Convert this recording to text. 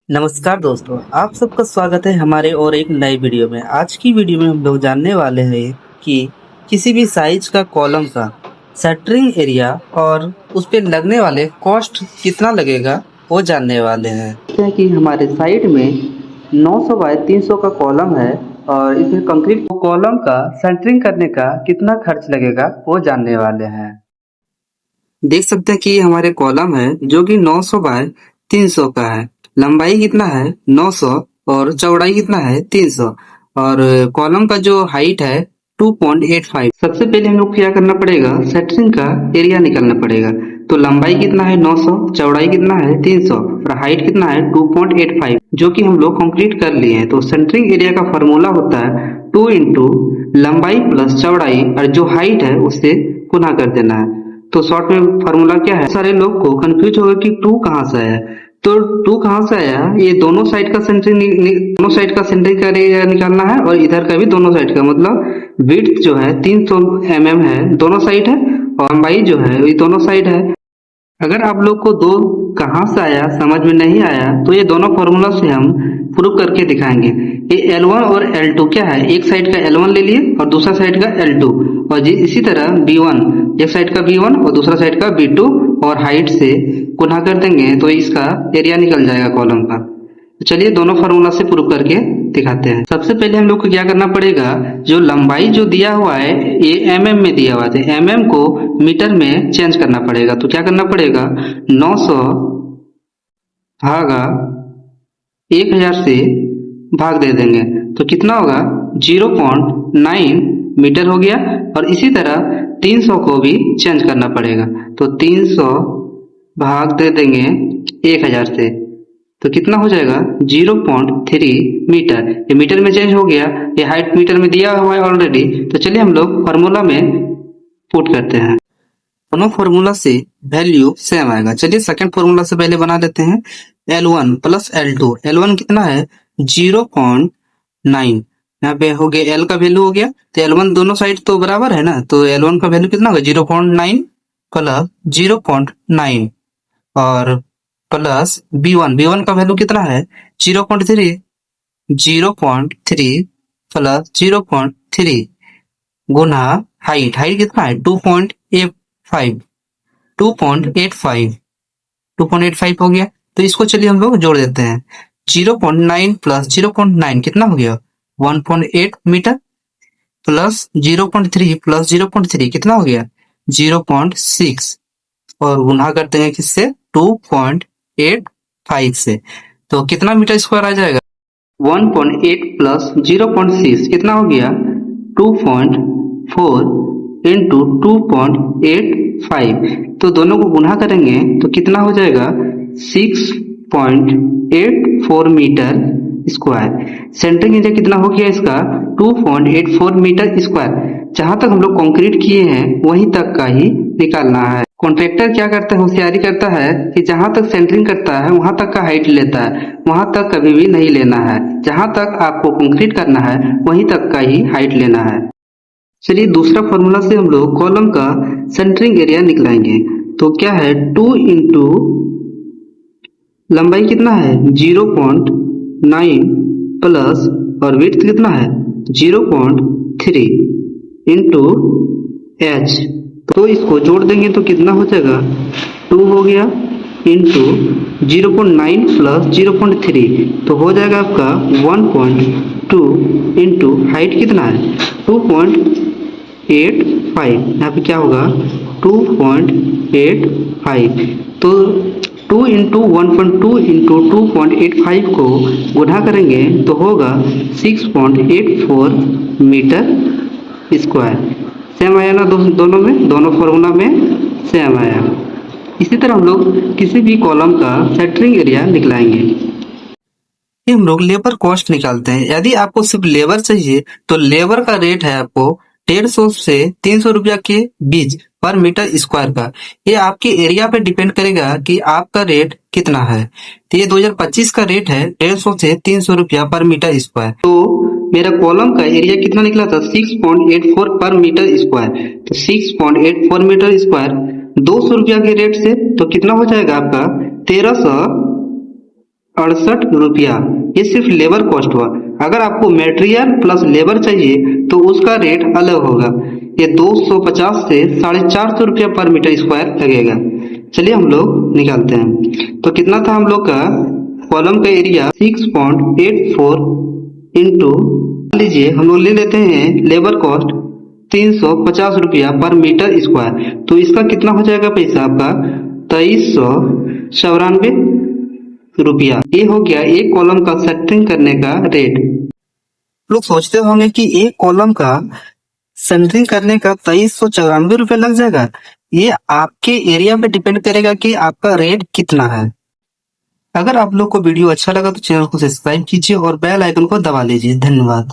नमस्कार दोस्तों, आप सबका स्वागत है हमारे और एक नए वीडियो में। आज की वीडियो में हम लोग जानने वाले हैं कि किसी भी साइज का कॉलम का शटरिंग एरिया और उस पे लगने वाले कॉस्ट कितना लगेगा वो जानने वाले हैं। जैसे कि हमारे साइड में 900 बाय 300 का कॉलम है और इसमें कंक्रीट कॉलम का शटरिंग करने का कितना खर्च लगेगा वो जानने वाले हैं। देख सकते हैं कि हमारे कॉलम है जो कि 900 बाय 300 का है। लंबाई कितना है 900 और चौड़ाई कितना है 300 और कॉलम का जो हाइट है 2.85। सबसे पहले हम लोग क्या करना पड़ेगा, सेंटरिंग का एरिया निकालना पड़ेगा। तो लंबाई कितना है 900, चौड़ाई कितना है 300 और हाइट कितना है 2.85 जो कि हम लोग कंप्लीट कर लिए हैं। तो सेंटरिंग एरिया का फॉर्मूला होता है 2 इंटू लंबाई प्लस चौड़ाई और जो हाइट है उससे गुना कर देना है। तो शॉर्ट में फॉर्मूला क्या है, सारे लोग को कंफ्यूज होगा कि 2 कहाँ से आया। तो 2 कहाँ से आया, ये दोनों साइड का सेंटरिंग का एरिया निकालना है और इधर का भी दोनों साइड का, मतलब विड्थ जो है 300 mm है दोनों साइड है और लंबाई जो है ये दोनों साइड है। अगर आप लोग को 2 कहाँ से आया समझ में नहीं आया तो ये दोनों फॉर्मूला से हम प्रूव करके दिखाएंगे। ये L1 और L2 क्या है, एक साइड का L1 ले लिए और दूसरा साइड का L2 और जी इसी तरह B1, एक साइड का B1 और दूसरा साइड का B2 और हाइट से गुना कर देंगे तो इसका एरिया निकल जाएगा कॉलम का। तो चलिए दोनों फार्मूला से प्रूव करके दिखाते हैं। सबसे पहले हम लोग को क्या करना पड़ेगा, जो लंबाई जो दिया हुआ है ये mm में दिया हुआ है, mm को मीटर में चेंज करना पड़ेगा। तो क्या करना पड़ेगा, 900 भागा 1000 से भाग दे देंगे तो कितना होगा 0.9 मीटर हो गया। और इसी तरह 300 को भी चेंज करना पड़ेगा तो 300 भाग दे देंगे 1000 से तो कितना हो जाएगा 0.3 मीटर। ये मीटर में चेंज हो गया, ये हाइट मीटर में दिया हुआ है ऑलरेडी। तो चलिए हम लोग फॉर्मूला में पुट करते हैं, दोनों फॉर्मूला से वैल्यू सेम आएगा। चलिए सेकंड फॉर्मूला से पहले बना देते हैं, L1 प्लस L2। L1 कितना है 0.9, यहाँ पे हो गया L का वैल्यू हो गया तो L1 दोनों साइड तो बराबर है ना, तो L1 का वैल्यू कितना होगा 0.9 प्लस 0.9 और प्लस B1 का वैल्यू कितना है 0.3 प्लस 0.3 गुना हाइट कितना है 2.85 हो गया। तो इसको चलिए हम लोग जोड़ देते हैं, 0.9 प्लस 0.9 कितना हो गया 1.8 मीटर प्लस 0.3 प्लस 0.3 कितना हो गया 0.6 और गुना करते हैं किससे 2.85 से तो कितना मीटर स्क्वायर आ जाएगा 1.8 प्लस 0.6 कितना हो गया 2.4 इंटू 2.85। तो दोनों को गुना करेंगे तो कितना हो जाएगा 6.84 मीटर स्क्वायर। सेंटरिंग एरिया कितना हो गया इसका 2.84 मीटर स्क्वायर। जहां तक हम लोग कंक्रीट किए हैं वहीं तक का ही निकालना है। कॉन्ट्रैक्टर क्या करता है, होशियारी करता है कि जहां तक सेंटरिंग करता है वहां तक का हाइट लेता है, वहां तक कभी भी नहीं लेना है। जहां तक आपको कंक्रीट करना है वहीं तक का ही हाइट लेना है। चलिए दूसरा फॉर्मूला से हम लोग कॉलम का सेंटरिंग एरिया निकलाएंगे। तो क्या है 2 इंटू लंबाई कितना है 0.9 प्लस और विड्थ कितना है 0.3 इंटू एच। तो इसको जोड़ देंगे तो कितना हो जाएगा 2 हो गया इंटू 0.9 प्लस 0.3 तो हो जाएगा आपका 1.2 इंटू हाइट कितना है 2.85। यहाँ पे क्या होगा 2.85। तो 2 इंटू 1.2 इंटू 2.85 को गुना करेंगे तो होगा 6.84 मीटर स्क्वायर। सेम आया ना दोनों में, दोनों फॉर्मूला में सेम आया। इसी तरह हम लोग किसी भी कॉलम का सेंटरिंग एरिया निकलाएंगे। ये हम लोग लेबर कॉस्ट निकालते हैं। यदि आपको सिर्फ लेबर चाहिए तो लेबर का रेट है आपको 150 से 300 रुपया के बीच पर मीटर स्क्वायर का। ये आपके एरिया पे डिपेंड करेगा कि आपका रेट कितना है। तो ये 2025 का रेट है 150 से 300 रुपया पर मीटर स्क्वायर। तो मेरा कॉलम का एरिया कितना निकला था 6.84 पर मीटर स्क्वायर। तो 6.84 मीटर स्क्वायर 200 रुपया के रेट से तो कितना हो जाएगा आपका 1300 ₹68। ये सिर्फ लेबर कॉस्ट हुआ। अगर आपको मटेरियल प्लस लेबर चाहिए तो उसका रेट अलग होगा। ये 250 से ₹450 पर मीटर स्क्वायर लगेगा। चलिए हम लोग निकालते हैं। तो कितना था हम लोग का कॉलम का एरिया 6.84 इंटू लीजिए हम लोग ले लेते हैं लेबर कॉस्ट ₹350 पर मीटर स्क्वायर। तो इसका कितना हो जाएगा पैसा आपका ₹2394। ये हो गया एक कॉलम का सेंटरिंग करने का रेट। लोग सोचते होंगे कि एक कॉलम का सेंटरिंग करने का ₹2394 लग जाएगा। ये आपके एरिया पे डिपेंड करेगा कि आपका रेट कितना है। अगर आप लोग को वीडियो अच्छा लगा तो चैनल को सब्सक्राइब कीजिए और बेल आइकन को दबा लीजिए। धन्यवाद।